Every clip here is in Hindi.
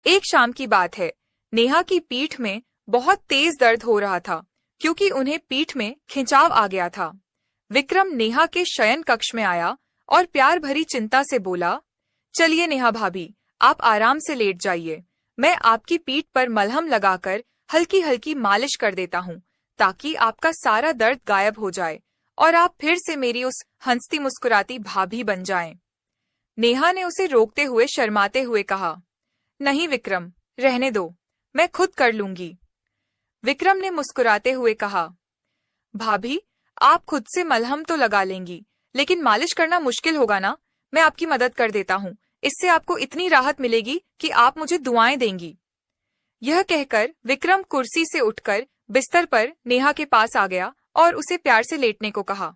एक शाम की बात है। नेहा की पीठ में बहुत तेज दर्द हो रहा था क्योंकि उन्हें पीठ में खिंचाव आ गया था। विक्रम नेहा के शयन कक्ष में आया और प्यार भरी चिंता से बोला, चलिए नेहा भाभी, आप आराम से लेट जाइए। मैं आपकी पीठ पर मलहम लगाकर हल्की हल्की मालिश कर देता हूँ ताकि आपका सारा दर्द गायब हो जाए और आप फिर से मेरी उस हंसती मुस्कुराती भाभी बन जाएं। नेहा ने उसे रोकते हुए शर्माते हुए कहा, नहीं विक्रम, रहने दो, मैं खुद कर लूंगी। विक्रम ने मुस्कुराते हुए कहा, भाभी, आप खुद से मलहम तो लगा लेंगी, लेकिन मालिश करना मुश्किल होगा ना। मैं आपकी मदद कर देता हूँ, इससे आपको इतनी राहत मिलेगी कि आप मुझे दुआएं देंगी। यह कहकर विक्रम कुर्सी से उठकर बिस्तर पर नेहा के पास आ गया और उसे प्यार से लेटने को कहा।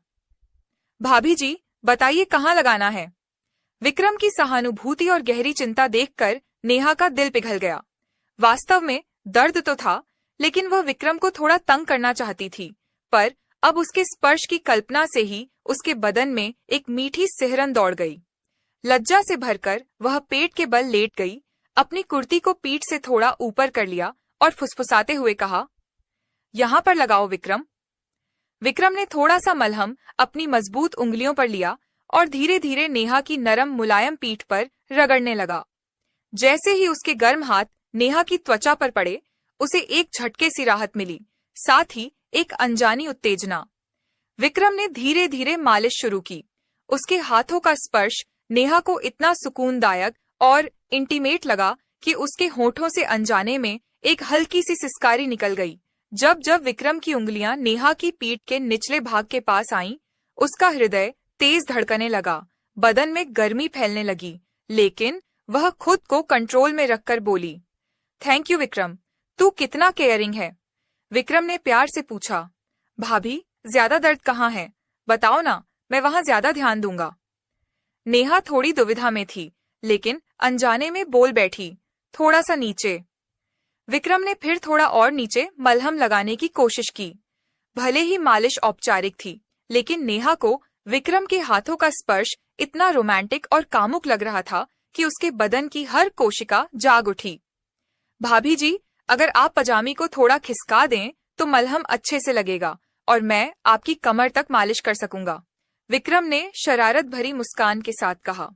भाभी जी, बताइए कहाँ लगाना है। विक्रम की सहानुभूति और गहरी चिंता देखकर नेहा का दिल पिघल गया। वास्तव में दर्द तो था, लेकिन वह विक्रम को थोड़ा तंग करना चाहती थी, पर अब उसके स्पर्श की कल्पना से ही उसके बदन में एक मीठी सिहरन दौड़ गई। लज्जा से भरकर वह पेट के बल लेट गई, अपनी कुर्ती को पीठ से थोड़ा ऊपर कर लिया और फुसफुसाते हुए कहा, यहाँ पर लगाओ विक्रम। विक्रम ने थोड़ा सा मलहम अपनी मजबूत उंगलियों पर लिया और धीरे धीरे नेहा की नरम मुलायम पीठ पर रगड़ने लगा। जैसे ही उसके गर्म हाथ नेहा की त्वचा पर पड़े, उसे एक झटके सी राहत मिली, साथ ही एक अनजानी उत्तेजना। विक्रम ने धीरे धीरे मालिश शुरू की। उसके हाथों का स्पर्श नेहा को इतना सुकूनदायक और इंटीमेट लगा कि उसके होठों से अनजाने में एक हल्की सी सिसकारी निकल गई। जब जब विक्रम की उंगलियां नेहा की पीठ के निचले भाग के पास आईं, उसका हृदय तेज धड़कने लगा, बदन में गर्मी फैलने लगी, लेकिन वह खुद को कंट्रोल में रखकर बोली, थैंक यू विक्रम, तू कितना केयरिंग है। विक्रम ने प्यार से पूछा, भाभी, ज्यादा दर्द कहाँ है, बताओ ना, मैं वहां ज्यादा ध्यान दूंगा। नेहा थोड़ी दुविधा में थी, लेकिन अनजाने में बोल बैठी, थोड़ा सा नीचे। विक्रम ने फिर थोड़ा और नीचे मलहम लगाने की कोशिश की। भले ही मालिश औपचारिक थी, लेकिन नेहा को विक्रम के हाथों का स्पर्श इतना रोमांटिक और कामुक लग रहा था कि उसके बदन की हर कोशिका जाग उठी। भाभी जी, अगर आप पजामी को थोड़ा खिसका दें तो मलहम अच्छे से लगेगा और मैं आपकी कमर तक मालिश कर सकूंगा, विक्रम ने शरारत भरी मुस्कान के साथ कहा।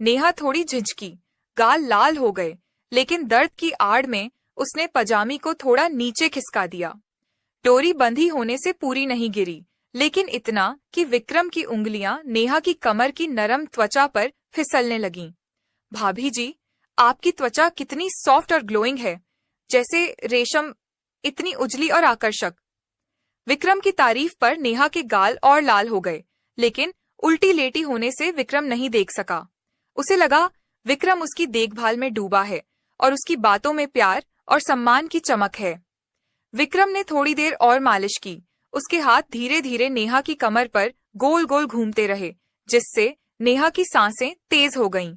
नेहा थोड़ी झिझकी, गाल लाल हो गए, लेकिन दर्द की आड़ में उसने पजामी को थोड़ा नीचे खिसका दिया। डोरी बंधी होने से पूरी नहीं गिरी, लेकिन इतना कि विक्रम की उंगलियां नेहा की कमर की नरम त्वचा पर फिसलने लगीं। भाभी जी, आपकी त्वचा कितनी सॉफ्ट और ग्लोइंग है, जैसे रेशम, इतनी उजली और आकर्षक। विक्रम की तारीफ पर नेहा के गाल और लाल हो गए, लेकिन उल्टी लेटी होने से विक्रम नहीं देख सका। उसे लगा विक्रम उसकी देखभाल में डूबा है और उसकी बातों में प्यार और सम्मान की चमक है। विक्रम ने थोड़ी देर और मालिश की। उसके हाथ धीरे धीरे नेहा की कमर पर गोल गोल घूमते रहे, जिससे नेहा की सांसें तेज हो गईं।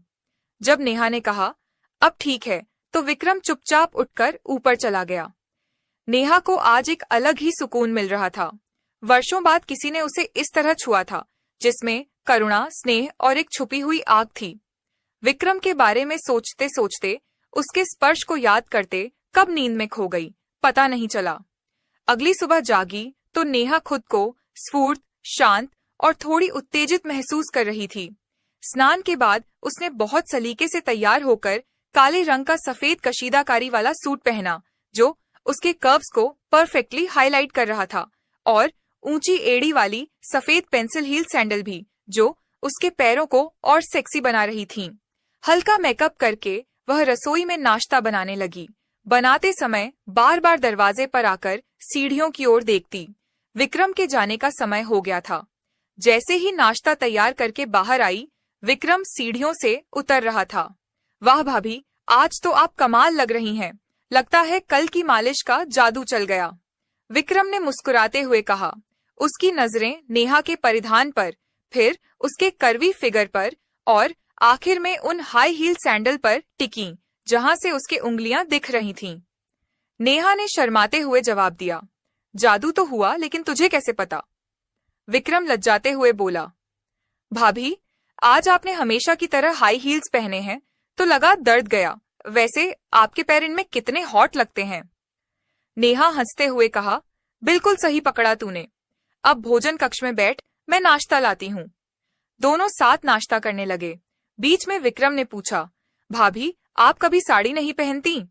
जब नेहा ने कहा, अब ठीक है, तो विक्रम चुपचाप उठकर ऊपर चला गया। नेहा को आज एक अलग ही सुकून मिल रहा था। वर्षों बाद किसी ने उसे इस तरह छुआ था, जिसमें करुणा, स्नेह और एक छुपी हुई आग थी। विक्रम के बारे में सोचते सोचते, उसके स्पर्श को याद करते कब नींद में खो गई, पता नहीं चला। अगली सुबह जागी तो नेहा खुद को स्फूर्त, शांत और थोड़ी उत्तेजित महसूस कर रही थी। स्नान के बाद उसने बहुत सलीके से तैयार होकर काले रंग का सफेद कशीदाकारी वाला सूट पहना, जो उसके कर्व्स को परफेक्टली हाईलाइट कर रहा था, और ऊंची एड़ी वाली सफेद पेंसिल हील सैंडल भी, जो उसके पैरों को और सेक्सी बना रही थीं। हल्का मेकअप करके वह रसोई में नाश्ता बनाने लगी। बनाते समय बार बार दरवाजे पर आकर सीढ़ियों की ओर देखती। विक्रम के जाने का समय हो गया था। जैसे ही नाश्ता तैयार करके बाहर आई, विक्रम सीढ़ियों से उतर रहा था। वाह भाभी, आज तो आप कमाल लग रही हैं। लगता है कल की मालिश का जादू चल गया, विक्रम ने मुस्कुराते हुए कहा। उसकी नजरें नेहा के परिधान पर, फिर उसके कर्वी फिगर पर और आखिर में उन हाई हील सैंडल पर टिकीं, जहां से उसकी उंगलियां दिख रही थीं। नेहा ने शर्माते हुए जवाब दिया, जादू तो हुआ, लेकिन तुझे कैसे पता? विक्रम लज्जाते हुए बोला, भाभी, आज आपने हमेशा की तरह हाई हील्स पहने हैं, तो लगा दर्द गया, वैसे आपके पैर इनमें कितने हॉट लगते हैं। नेहा हंसते हुए कहा, बिल्कुल सही पकड़ा तूने। अब भोजन कक्ष में बैठ, मैं नाश्ता लाती हूँ। दोनों साथ नाश्ता करने लगे। बीच में विक्रम ने पूछा, भाभी आप कभी साड़ी नहीं पहनती?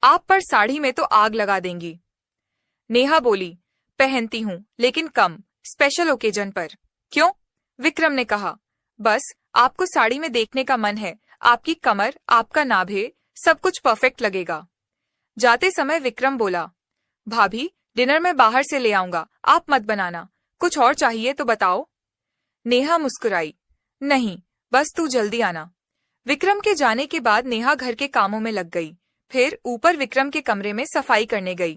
आप पर साड़ी में तो आग लगा देंगी। नेहा बोली, पहनती हूँ लेकिन कम, स्पेशल ओकेजन पर। क्यों? विक्रम ने कहा, बस आपको साड़ी में देखने का मन है। आपकी कमर, आपका नाभे, सब कुछ परफेक्ट लगेगा। जाते समय विक्रम बोला, भाभी डिनर में बाहर से ले आऊंगा, आप मत बनाना। कुछ और चाहिए तो बताओ। नेहा मुस्कुराई, नहीं बस तू जल्दी आना। विक्रम के जाने के बाद नेहा घर के कामों में लग गई। फिर ऊपर विक्रम के कमरे में सफाई करने गई।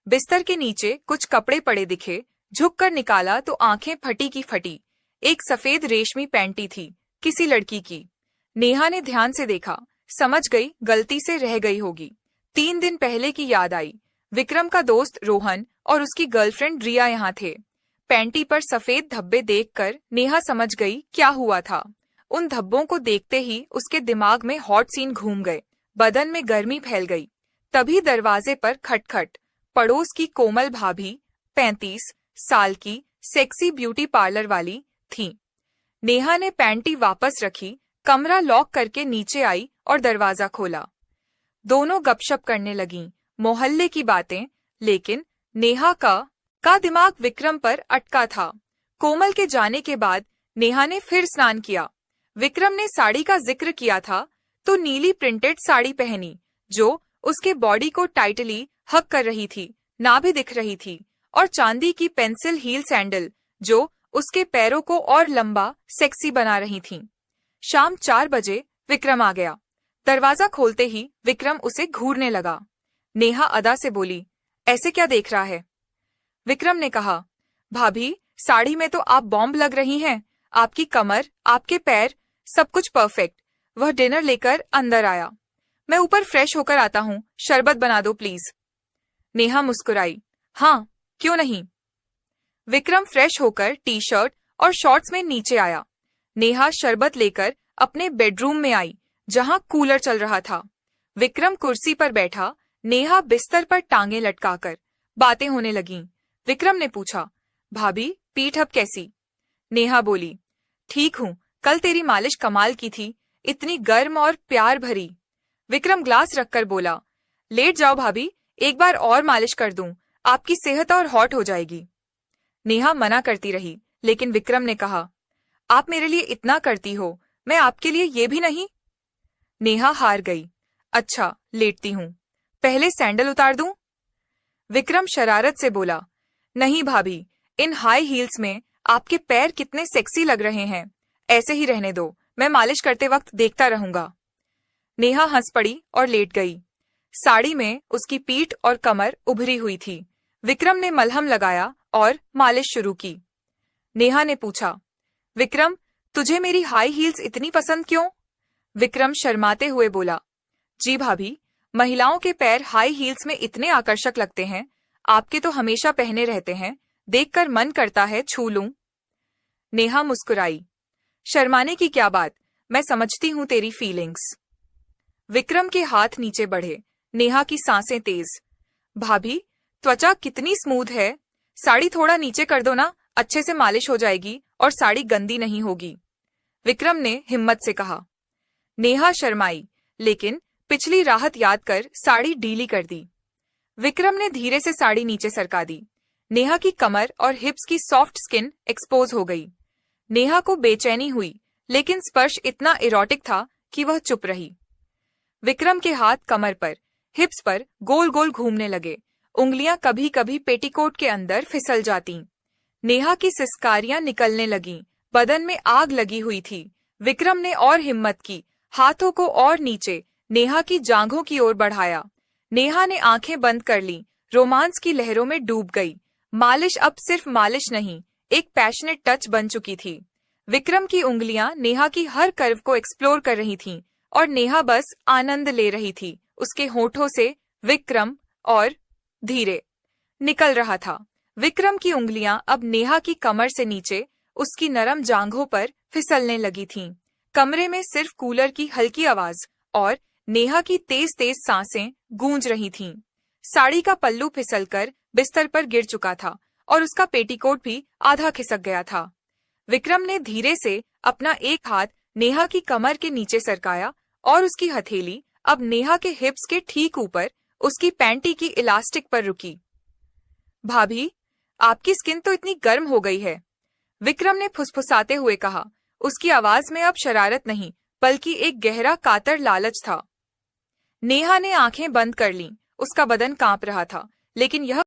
बिस्तर के नीचे कुछ कपड़े पड़े दिखे। झुककर निकाला तो आंखें फटी की फटी। एक सफेद रेशमी पैंटी थी, किसी लड़की की। नेहा ने ध्यान से देखा, समझ गई गलती से रह गई होगी। 3 दिन पहले की याद आई। विक्रम का दोस्त रोहन और उसकी गर्लफ्रेंड रिया यहाँ थे। पैंटी पर सफेद धब्बे देखकर नेहा समझ गई क्या हुआ था। उन धब्बों को देखते ही उसके दिमाग में हॉट सीन घूम गए, बदन में गर्मी फैल गई। तभी दरवाजे पर खटखट। पड़ोस की कोमल भाभी, 35 साल की, सेक्सी ब्यूटी पार्लर वाली थी। नेहा ने पैंटी वापस रखी, कमरा लॉक करके नीचे आई और दरवाजा खोला। दोनों गपशप करने लगीं, मोहल्ले की बातें। लेकिन नेहा का दिमाग विक्रम पर अटका था। कोमल के जाने के बाद नेहा ने फिर स्नान किया। विक्रम ने साड़ी का जिक्र किया था तो नीली प्रिंटेड साड़ी पहनी, जो उसके बॉडी को टाइटली हग कर रही थी, नाभि दिख रही थी, और चांदी की पेंसिल हील सैंडल जो उसके पैरों को और लंबा सेक्सी बना रही थीं। शाम 4 बजे विक्रम आ गया। दरवाजा खोलते ही विक्रम उसे घूरने लगा। नेहा अदा से बोली, ऐसे क्या देख रहा है? विक्रम ने कहा, भाभी साड़ी में तो आप बॉम्ब लग रही हैं। आपकी कमर, आपके पैर, सब कुछ परफेक्ट। वह डिनर लेकर अंदर आया। मैं ऊपर फ्रेश होकर आता हूँ, शरबत बना दो प्लीज। नेहा मुस्कुराई, हाँ क्यों नहीं। विक्रम फ्रेश होकर टी शर्ट और शॉर्ट्स में नीचे आया। नेहा शरबत लेकर अपने बेडरूम में आई, जहां कूलर चल रहा था। विक्रम कुर्सी पर बैठा, नेहा बिस्तर पर टांगे लटकाकर। बातें होने लगीं। विक्रम ने पूछा, भाभी पीठ अब कैसी? नेहा बोली, ठीक हूँ, कल तेरी मालिश कमाल की थी, इतनी गर्म और प्यार भरी। विक्रम ग्लास रखकर बोला, लेट जाओ भाभी, एक बार और मालिश कर दूं, आपकी सेहत और हॉट हो जाएगी। नेहा मना करती रही, लेकिन विक्रम ने कहा, आप मेरे लिए इतना करती हो, मैं आपके लिए ये भी नहीं। नेहा हार गई। अच्छा लेटती हूँ, पहले सैंडल उतार दूं? विक्रम शरारत से बोला, नहीं भाभी, इन हाई हील्स में आपके पैर कितने सेक्सी लग रहे हैं। ऐसे ही रहने दो, मैं मालिश करते वक्त देखता रहूंगा। नेहा हंस पड़ी और लेट गई। साड़ी में उसकी पीठ और कमर उभरी हुई थी। विक्रम ने मलहम लगाया और मालिश शुरू की। नेहा ने पूछा, विक्रम तुझे मेरी हाई हील्स इतनी पसंद क्यों? विक्रम शर्माते हुए बोला, जी भाभी, महिलाओं के पैर हाई हील्स में इतने आकर्षक लगते हैं। आपके तो हमेशा पहने रहते हैं, देखकर मन करता है छू लूं। नेहा मुस्कुराई, शर्माने की क्या बात, मैं समझती हूँ तेरी फीलिंग्स। विक्रम के हाथ नीचे बढ़े। नेहा की सांसें तेज। भाभी त्वचा कितनी स्मूथ है, साड़ी थोड़ा नीचे कर दो ना, अच्छे से मालिश हो जाएगी और साड़ी गंदी नहीं होगी। विक्रम ने हिम्मत से कहा। नेहा शर्माई, लेकिन पिछली राहत याद कर साड़ी ढीली कर दी। विक्रम ने धीरे से साड़ी नीचे सरका दी। नेहा की कमर और हिप्स की सॉफ्ट स्किन एक्सपोज हो गई। नेहा को बेचैनी हुई, लेकिन स्पर्श इतना इरोटिक था कि वह चुप रही। विक्रम के हाथ कमर पर, हिप्स पर गोल गोल घूमने लगे। उंगलियां कभी कभी पेटीकोट के अंदर फिसल जातीं। नेहा की सिसकारियां निकलने लगीं, बदन में आग लगी हुई थी। विक्रम ने और हिम्मत की, हाथों को और नीचे नेहा की जांघों की ओर बढ़ाया। नेहा ने आंखें बंद कर लीं, रोमांस की लहरों में डूब गई। मालिश अब सिर्फ मालिश नहीं, एक पैशनेट टच बन चुकी थी। विक्रम की उंगलियां नेहा की हर कर्व को एक्सप्लोर कर रही थीं और नेहा बस आनंद ले रही थी। उसके होठों से विक्रम और धीरे निकल रहा था। विक्रम की उंगलियां अब नेहा की कमर से नीचे उसकी नरम जांघों पर फिसलने लगी थीं। कमरे में सिर्फ कूलर की हल्की आवाज और नेहा की तेज तेज सांसें गूंज रही थीं। साड़ी का पल्लू फिसलकर बिस्तर पर गिर चुका था और उसका पेटीकोट भी आधा खिसक गया था। विक्रम ने धीरे से अपना एक हाथ नेहा की कमर के नीचे सरकाया और उसकी हथेली अब नेहा के हिप्स के ठीक ऊपर उसकी पैंटी की इलास्टिक पर रुकी। भाभी, आपकी स्किन तो इतनी गर्म हो गई है, विक्रम ने फुसफुसाते हुए कहा। उसकी आवाज में अब शरारत नहीं बल्कि एक गहरा कातर लालच था। नेहा ने आंखें बंद कर लीं। उसका बदन कांप रहा था, लेकिन यह